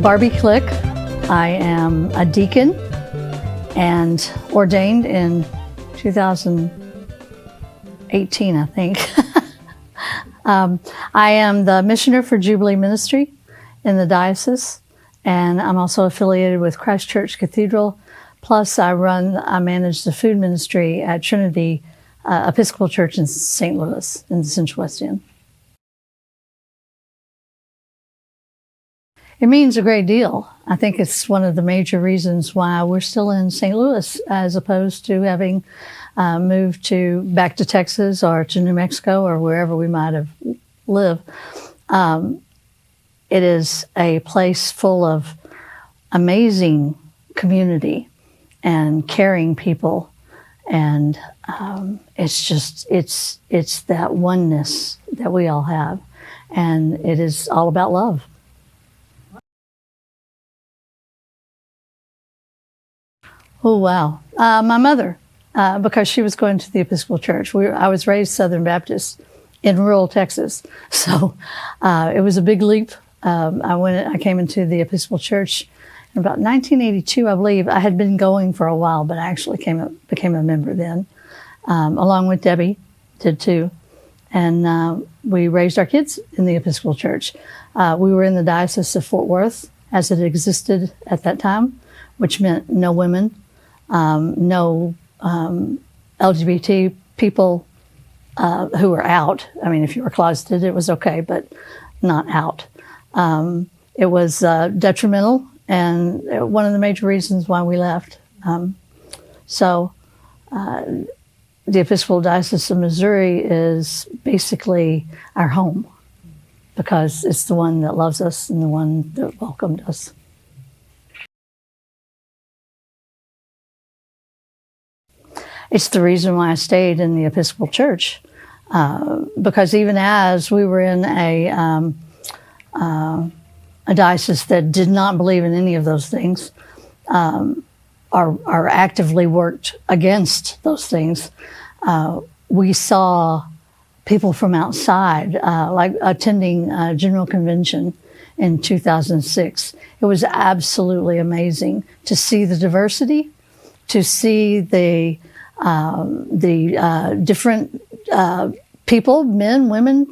Barbi Click. I am a deacon and ordained in 2018, I think. I am the missioner for Jubilee Ministry in the diocese, and I'm also affiliated with Christ Church Cathedral. Plus, I manage the food ministry at Trinity Episcopal Church in St. Louis, in the Central West End. It means a great deal. I think it's one of the major reasons why we're still in St. Louis, as opposed to having moved back to Texas or to New Mexico or wherever we might have lived. It is a place full of amazing community and caring people, and it's that oneness that we all have, and it is all about love. Oh, wow. My mother, because she was going to the Episcopal Church. I was raised Southern Baptist in rural Texas, so it was a big leap. I came into the Episcopal Church in about 1982, I believe. I had been going for a while, but I actually became a member then, along with Debbie, did too. And we raised our kids in the Episcopal Church. We were in the Diocese of Fort Worth as it existed at that time, which meant no women, no LGBT people who were out. I mean, if you were closeted, it was okay, but not out. It was detrimental, and one of the major reasons why we left. So the Episcopal Diocese of Missouri is basically our home, because it's the one that loves us and the one that welcomed us. It's the reason why I stayed in the Episcopal Church, because even as we were in a diocese that did not believe in any of those things, or actively worked against those things, we saw people from outside, like attending a general convention in 2006. It was absolutely amazing to see the diversity, to see the different people, men, women,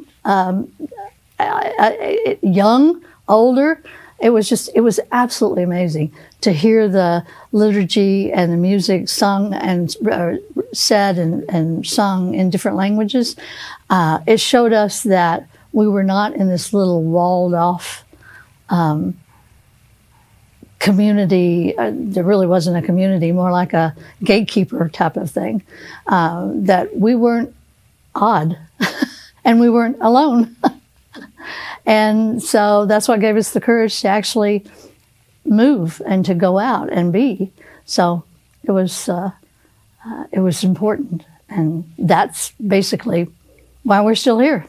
young, older. It was absolutely amazing to hear the liturgy and the music sung and said and sung in different languages. It showed us that we were not in this little walled off community. There really wasn't a community, more like a gatekeeper type of thing, that we weren't odd and we weren't alone. And so that's what gave us the courage to actually move and to go out and be. So it was important, and that's basically why we're still here.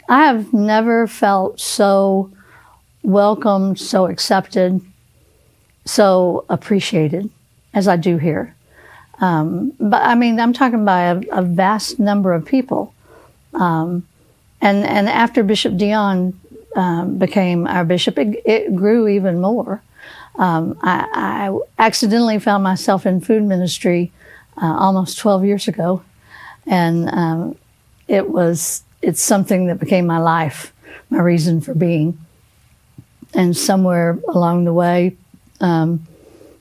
I have never felt so welcomed, so accepted, so appreciated as I do here. But I mean, I'm talking by a vast number of people. And after Bishop Dion became our bishop, it grew even more. I accidentally found myself in food ministry almost 12 years ago, and it's something that became my life, my reason for being. And somewhere along the way,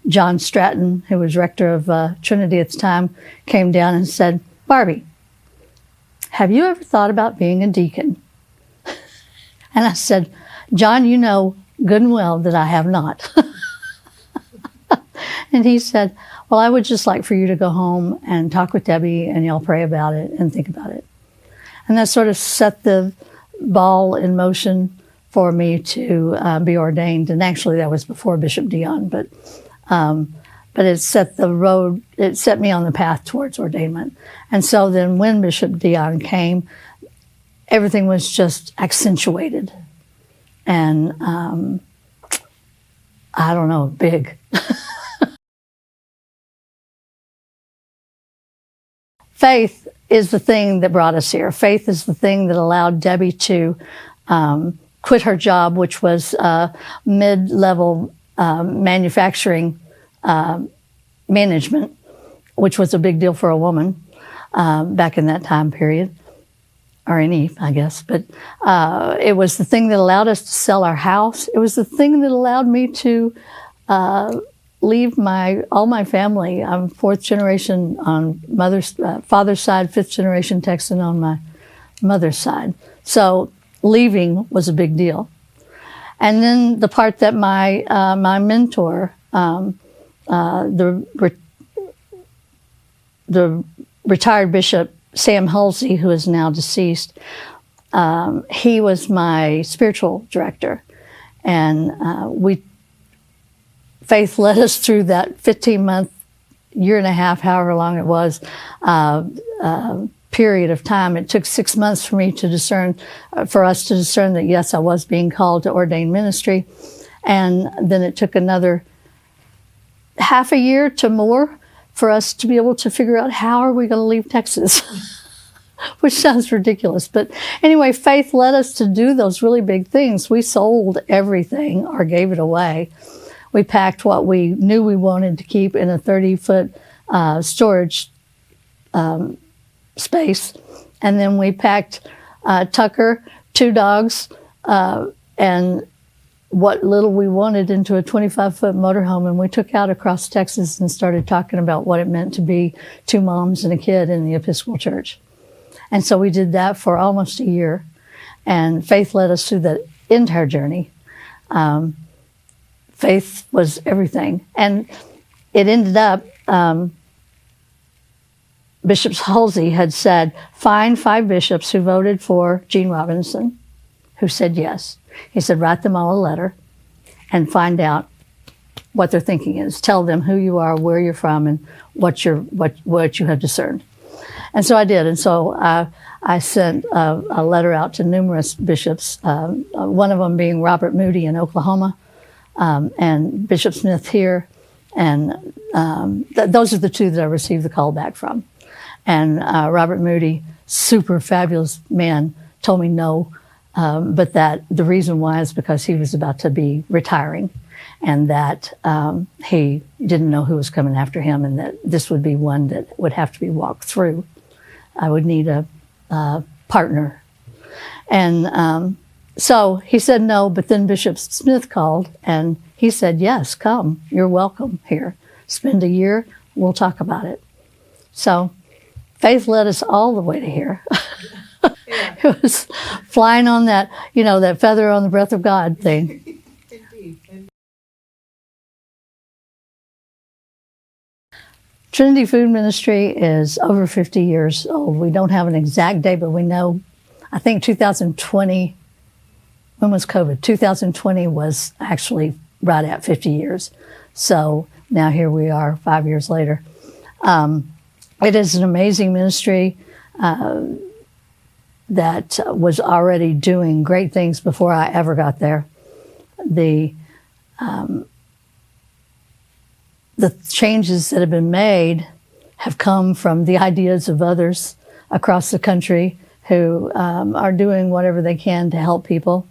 John Stratton, who was rector of Trinity at the time, came down and said, "Barbi, have you ever thought about being a deacon?" And I said, "John, you know good and well that I have not." And he said, "Well, I would just like for you to go home and talk with Debbie, and y'all pray about it and think about it." And that sort of set the ball in motion for me to be ordained. And actually, that was before Bishop Dion, but it set the road, it set me on the path towards ordainment. And so then when Bishop Dion came, everything was just accentuated. And I don't know, big. Faith is the thing that brought us here. Faith is the thing that allowed Debbie to quit her job, which was mid-level manufacturing management, which was a big deal for a woman back in that time period, or any, I guess. But it was the thing that allowed us to sell our house. It was the thing that allowed me to leave all my family. I'm fourth generation on father's side, fifth generation Texan on my mother's side. So leaving was a big deal. And then the part that my mentor, the retired Bishop Sam Halsey, who is now deceased, he was my spiritual director. And Faith led us through that 15-month, year and a half, however long it was, period of time. It took 6 months for me to discern, for us to discern that, yes, I was being called to ordain ministry. And then it took another half a year to more for us to be able to figure out how are we going to leave Texas, which sounds ridiculous. But anyway, Faith led us to do those really big things. We sold everything or gave it away. We packed what we knew we wanted to keep in a 30-foot storage space. And then we packed Tucker, 2 dogs, and what little we wanted into a 25-foot motorhome. And we took out across Texas and started talking about what it meant to be 2 moms and a kid in the Episcopal Church. And so we did that for almost a year. And Faith led us through that entire journey. Faith was everything. And it ended up, Bishop Halsey had said, find 5 bishops who voted for Gene Robinson, who said yes. He said, write them all a letter and find out what their thinking is. Tell them who you are, where you're from, and what you have discerned. And so I did. And so I sent a letter out to numerous bishops, one of them being Robert Moody in Oklahoma, and Bishop Smith here. And those are the 2 that I received the call back from. And Robert Moody, super fabulous man, told me no, but that the reason why is because he was about to be retiring, and that he didn't know who was coming after him, and that this would be one that would have to be walked through. I would need a partner. And so he said no, but then Bishop Smith called, and he said, yes, come, you're welcome here. Spend a year, we'll talk about it. So Faith led us all the way to here. Yeah. It was flying on that, that feather on the breath of God thing. Indeed. Trinity Food Ministry is over 50 years old. We don't have an exact date, but we know, I think 2020, when was COVID? 2020 was actually right at 50 years. So now here we are 5 years later. It is an amazing ministry that was already doing great things before I ever got there. The changes that have been made have come from the ideas of others across the country who are doing whatever they can to help people.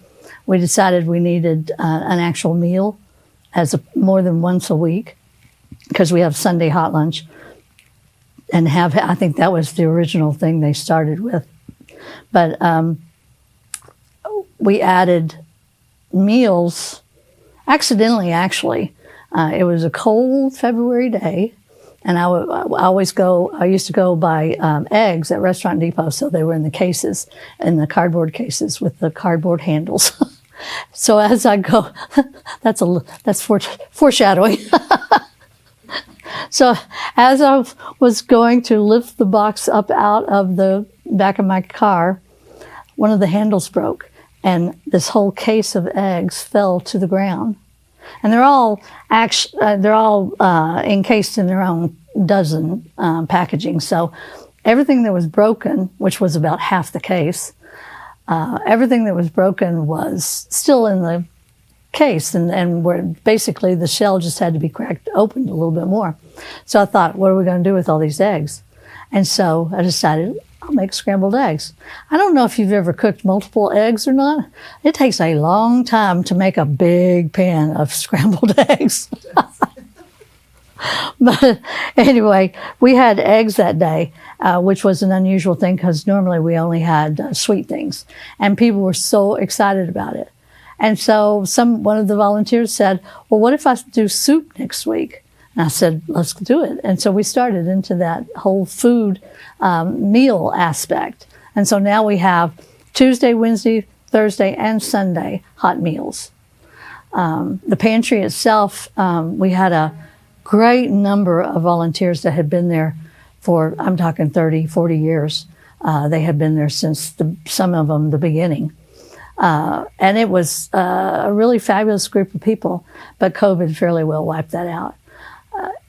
We decided we needed an actual meal more than once a week, because we have Sunday hot lunch. And I think that was the original thing they started with. But we added meals, accidentally actually. It was a cold February day, and I used to go buy eggs at Restaurant Depot, so they were in the cases, in the cardboard cases with the cardboard handles. So as I go, that's foreshadowing. So as I was going to lift the box up out of the back of my car, one of the handles broke, and this whole case of eggs fell to the ground. And they're all encased in their own dozen packaging. So everything that was broken, which was about half the case, everything that was broken was still in the case, and where basically the shell just had to be cracked open a little bit more. So I thought, what are we going to do with all these eggs? And so I decided, I'll make scrambled eggs. I don't know if you've ever cooked multiple eggs or not. It takes a long time to make a big pan of scrambled eggs. But anyway, we had eggs that day, which was an unusual thing because normally we only had sweet things. And people were so excited about it. And so one of the volunteers said, well, what if I do soup next week? And I said, let's do it. And so we started into that whole food meal aspect. And so now we have Tuesday, Wednesday, Thursday, and Sunday hot meals. The pantry itself, we had a great number of volunteers that had been there for, I'm talking 30, 40 years. They had been there since some of them the beginning. And it was a really fabulous group of people, but COVID fairly well wiped that out.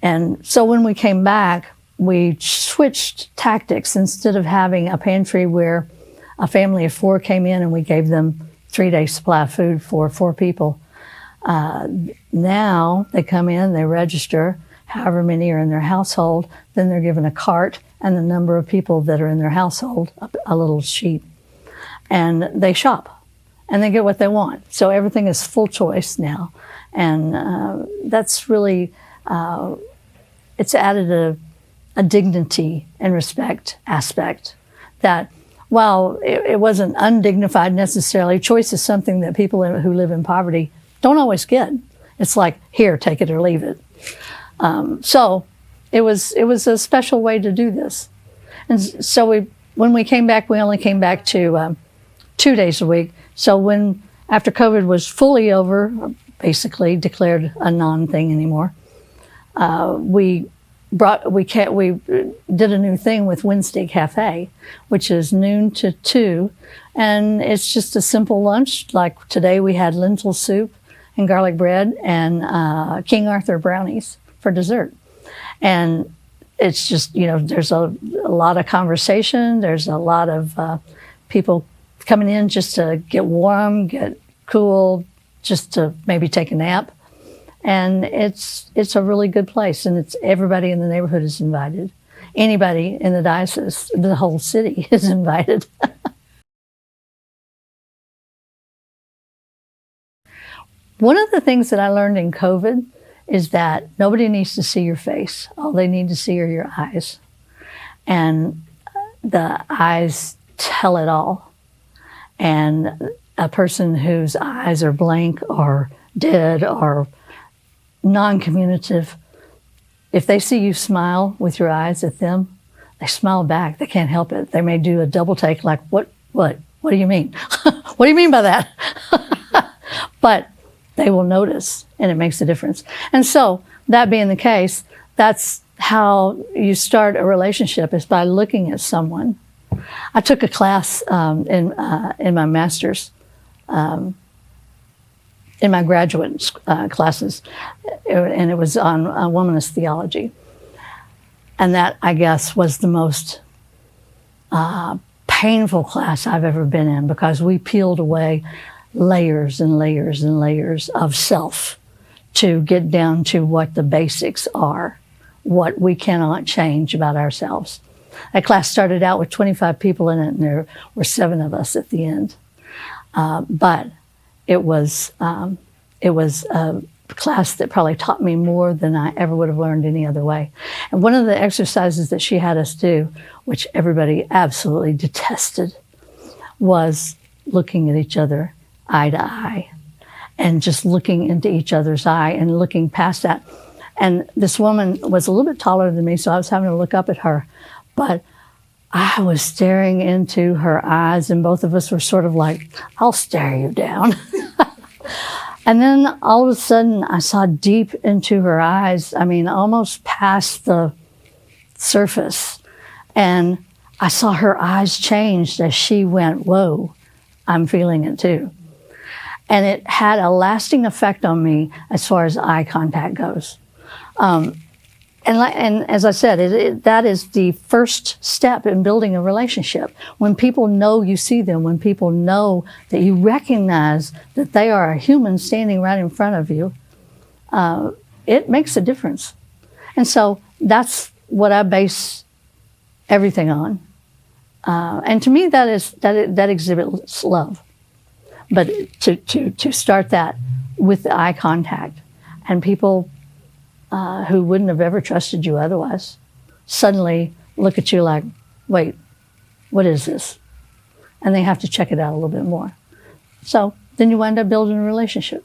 And so when we came back, we switched tactics. Instead of having a pantry where a family of 4 came in and we gave them 3-day supply of food for 4 people, now they come in, they register, however many are in their household, then they're given a cart and the number of people that are in their household, a little sheet, and they shop and they get what they want. So everything is full choice now. And that's really, it's added a dignity and respect aspect that while it wasn't undignified necessarily, choice is something that people who live in poverty don't always get. It's like, here, take it or leave it. So it was a special way to do this. And so when we came back, we only came back to 2 days a week. So after COVID was fully over, basically declared a non-thing anymore, we did a new thing with Wednesday Cafe, which is noon to 2, and it's just a simple lunch. Like today we had lentil soup and garlic bread and King Arthur brownies for dessert. And it's just, there's a lot of conversation. There's a lot of people coming in just to get warm, get cool, just to maybe take a nap. And it's a really good place, and everybody in the neighborhood is invited. Anybody in the diocese, the whole city is invited. One of the things that I learned in COVID is that nobody needs to see your face. All they need to see are your eyes. And the eyes tell it all. And a person whose eyes are blank or dead or non-communicative, if they see you smile with your eyes at them, they smile back. They can't help it. They may do a double take like, what do you mean? What do you mean by that? But they will notice, and it makes a difference. And so, that being the case, that's how you start a relationship, is by looking at someone. I took a class in my master's, in my graduate classes, and it was on womanist theology. And that, I guess, was the most painful class I've ever been in, because we peeled away layers and layers and layers of self to get down to what the basics are, what we cannot change about ourselves. That class started out with 25 people in it, and there were 7 of us at the end. But it was a class that probably taught me more than I ever would have learned any other way. And one of the exercises that she had us do, which everybody absolutely detested, was looking at each other eye to eye, and just looking into each other's eye and looking past that. And this woman was a little bit taller than me, so I was having to look up at her. But I was staring into her eyes, and both of us were sort of like, I'll stare you down. And then all of a sudden, I saw deep into her eyes, almost past the surface. And I saw her eyes change as she went, whoa, I'm feeling it too. And it had a lasting effect on me as far as eye contact goes. And as I said, that is the first step in building a relationship. When people know you see them, when people know that you recognize that they are a human standing right in front of you, it makes a difference. And so that's what I base everything on. And to me, that exhibits love. But to start that with the eye contact, and people who wouldn't have ever trusted you otherwise suddenly look at you like, wait, what is this? And they have to check it out a little bit more. So then you wind up building a relationship.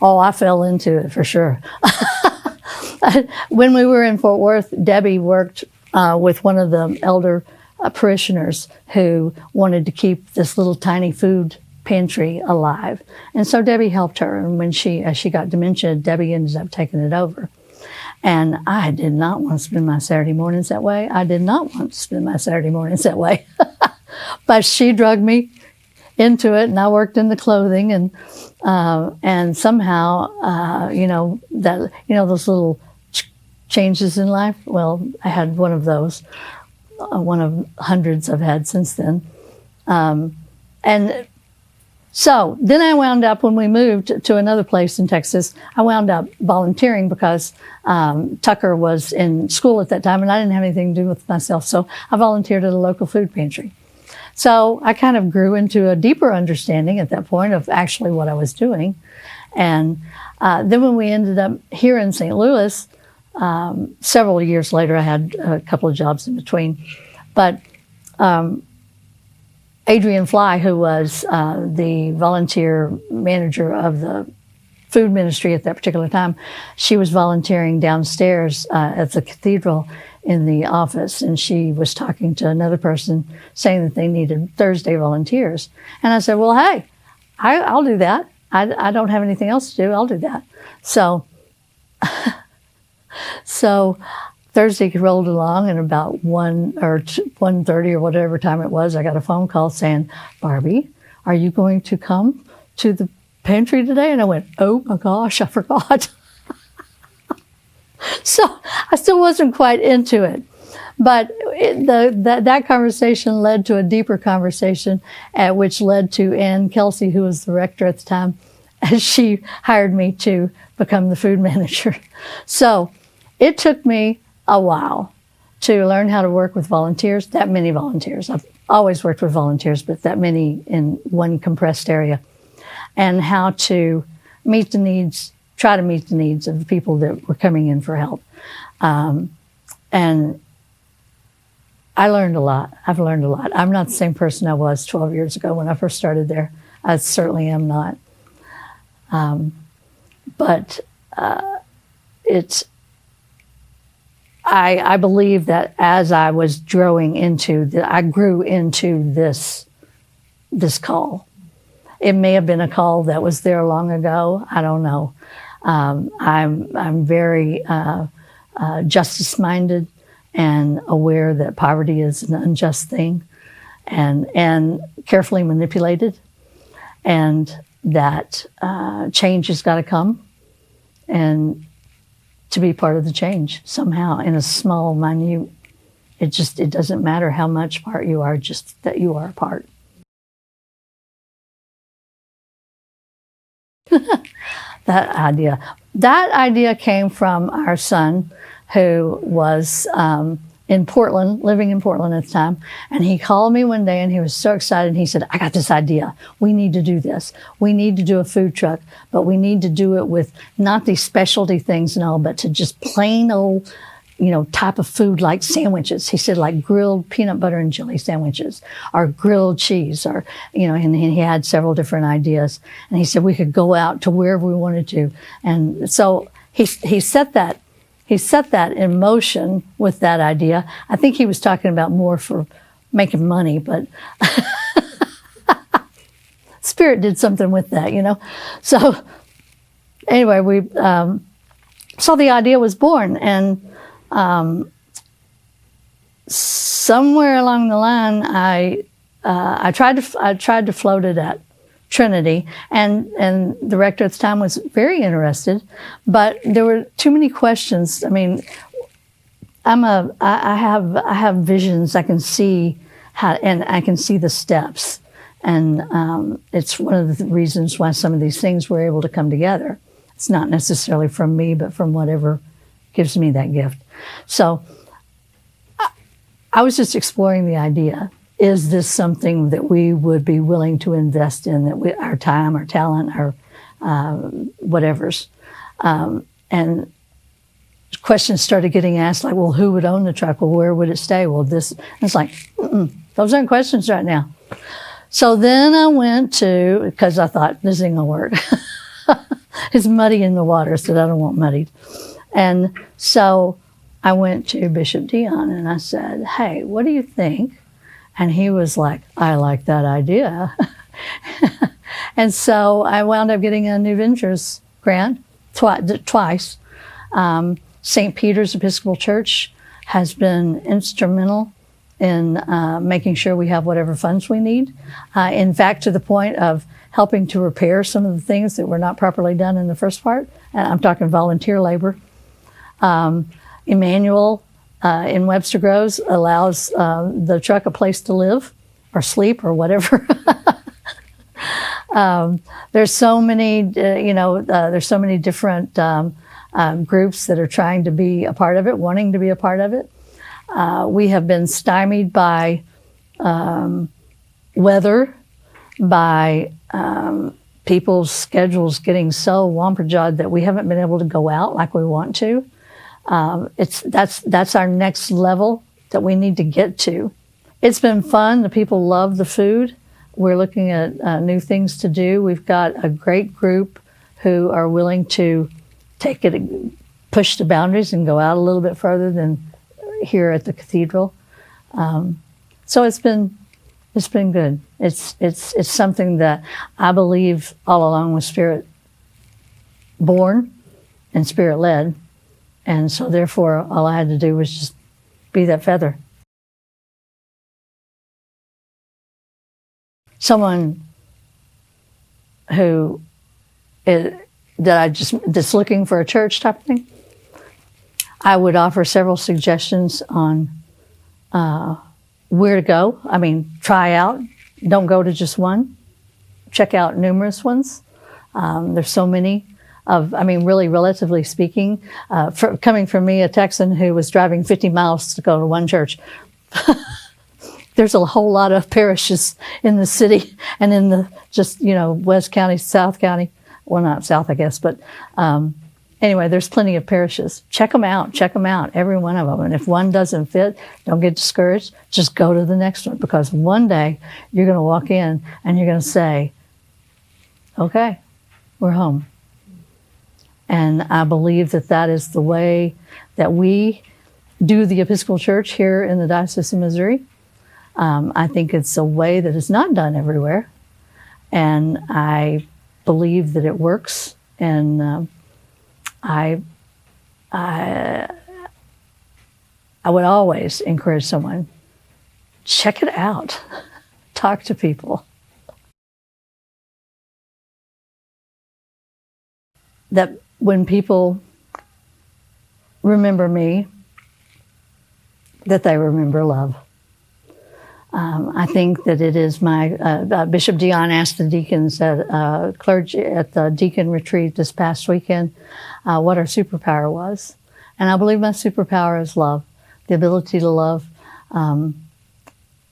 Oh, I fell into it for sure. When we were in Fort Worth, Debbie worked with one of the elder parishioners who wanted to keep this little tiny food pantry alive. And so Debbie helped her. And when she got dementia, Debbie ended up taking it over. And I did not want to spend my Saturday mornings that way. But she drugged me into it, and I worked in the clothing, and somehow, those little changes in life. Well, I had one of those, one of hundreds I've had since then. And so then I wound up, when we moved to another place in Texas, I wound up volunteering because Tucker was in school at that time, and I didn't have anything to do with myself. So I volunteered at a local food pantry. So I kind of grew into a deeper understanding at that point of actually what I was doing. And then when we ended up here in St. Louis, several years later, I had a couple of jobs in between. But Adrienne Fly, who was the volunteer manager of the food ministry at that particular time, she was volunteering downstairs at the cathedral in the office, and she was talking to another person saying that they needed Thursday volunteers. And I said, well, hey, I'll do that. I don't have anything else to do. I'll do that. So Thursday rolled along, and about 1:30 or whatever time it was, I got a phone call saying, Barbi, are you going to come to the pantry today? And I went, oh my gosh, I forgot. So I still wasn't quite into it. But that conversation led to a deeper conversation, which led to Ann Kelsey, who was the rector at the time, and she hired me to become the food manager. So it took me a while to learn how to work with volunteers, that many volunteers. I've always worked with volunteers, but that many in one compressed area, and how to try to meet the needs of the people that were coming in for help. And I learned a lot. I've learned a lot. I'm not the same person I was 12 years ago when I first started there. I certainly am not. But I believe that as I was growing into, I grew into this call. It may have been a call that was there long ago. I don't know. I'm very justice-minded and aware that poverty is an unjust thing and carefully manipulated, and that change has got to come, and to be part of the change somehow in a small, minute, it doesn't matter how much part you are, just that you are a part. That idea came from our son, who was in Portland, living in Portland at the time. And he called me one day and he was so excited. He said, I got this idea. We need to do this. We need to do a food truck, but we need to do it with not these specialty things and all, but to just plain old, type of food like sandwiches. He said, like grilled peanut butter and jelly sandwiches, or grilled cheese, or, and he had several different ideas. And he said we could go out to wherever we wanted to. And so he set that in motion with that idea. I think he was talking about more for making money, but Spirit did something with that, So anyway, so the idea was born, and somewhere along the line, I tried to float it at Trinity, and the rector at the time was very interested, but there were too many questions. I mean, I have visions. I can see and I can see the steps, and it's one of the reasons why some of these things were able to come together. It's not necessarily from me, but from whatever gives me that gift. So I was just exploring the idea. Is this something that we would be willing to invest in, our time, our talent, our whatevers? And questions started getting asked, like, well, who would own the truck? Well, where would it stay? Well, this. It's like, those aren't questions right now. So then I went to, because I thought, this ain't going to work. It's muddy in the water, so I don't want muddied. And so I went to Bishop Dion and I said, hey, what do you think? And he was like, I like that idea. And so I wound up getting a New Ventures grant twice. St. Peter's Episcopal Church has been instrumental in making sure we have whatever funds we need. In fact, to the point of helping to repair some of the things that were not properly done in the first part. And I'm talking volunteer labor. Emmanuel in Webster Groves allows the truck a place to live or sleep or whatever. There's so many, there's so many different groups that are trying to be a part of it, wanting to be a part of it. We have been stymied by weather, by people's schedules getting so wamperjawed that we haven't been able to go out like we want to. That's our next level that we need to get to. It's been fun. The people love the food. We're looking at new things to do. We've got a great group who are willing to take it, push the boundaries and go out a little bit further than here at the cathedral. So it's been good. It's something that I believe all along was Spirit born and Spirit led. And so therefore all I had to do was just be that feather. Someone who that's looking for a church type of thing, I would offer several suggestions on where to go. I mean, try out. Don't go to just one. Check out numerous ones. There's so many really, relatively speaking, coming from me, a Texan who was driving 50 miles to go to one church. There's a whole lot of parishes in the city and in the West County, South County. Well, not South, I guess, but anyway, there's plenty of parishes. Check them out, every one of them. And if one doesn't fit, don't get discouraged. Just go to the next one, because one day you're going to walk in and you're going to say, okay, we're home. And I believe that is the way that we do the Episcopal Church here in the Diocese of Missouri. I think it's a way that is not done everywhere. And I believe that it works. And I would always encourage someone, check it out. Talk to people. That when people remember me, that they remember love. I think that it is my, Bishop Dion asked the deacons at clergy at the Deacon retreat this past weekend what our superpower was. And I believe my superpower is love, the ability to love.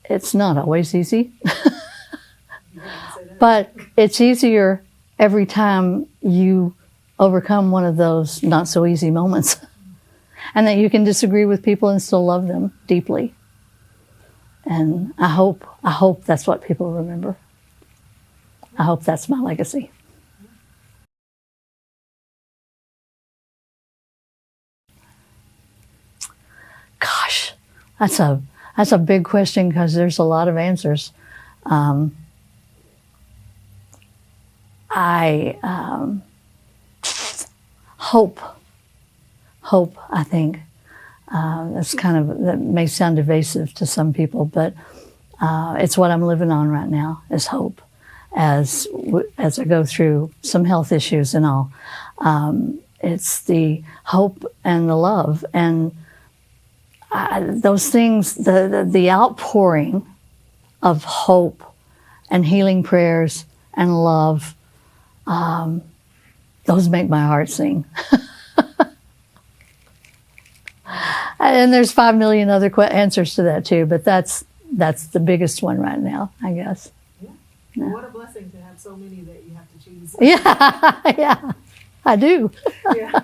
It's not always easy, but it's easier every time you overcome one of those not so easy moments. And that you can disagree with people and still love them deeply. And I hope that's what people remember. I hope that's my legacy. Gosh, that's a big question, because there's a lot of answers. Hope, I think. That may sound evasive to some people, but it's what I'm living on right now, is hope. As I go through some health issues and all, it's the hope and the love, and those things, the outpouring of hope and healing prayers and love, those make my heart sing. And there's 5 million other answers to that too, but that's the biggest one right now, I guess. Yeah. Well, what a blessing to have so many that you have to choose. Yeah, yeah, I do. Yeah.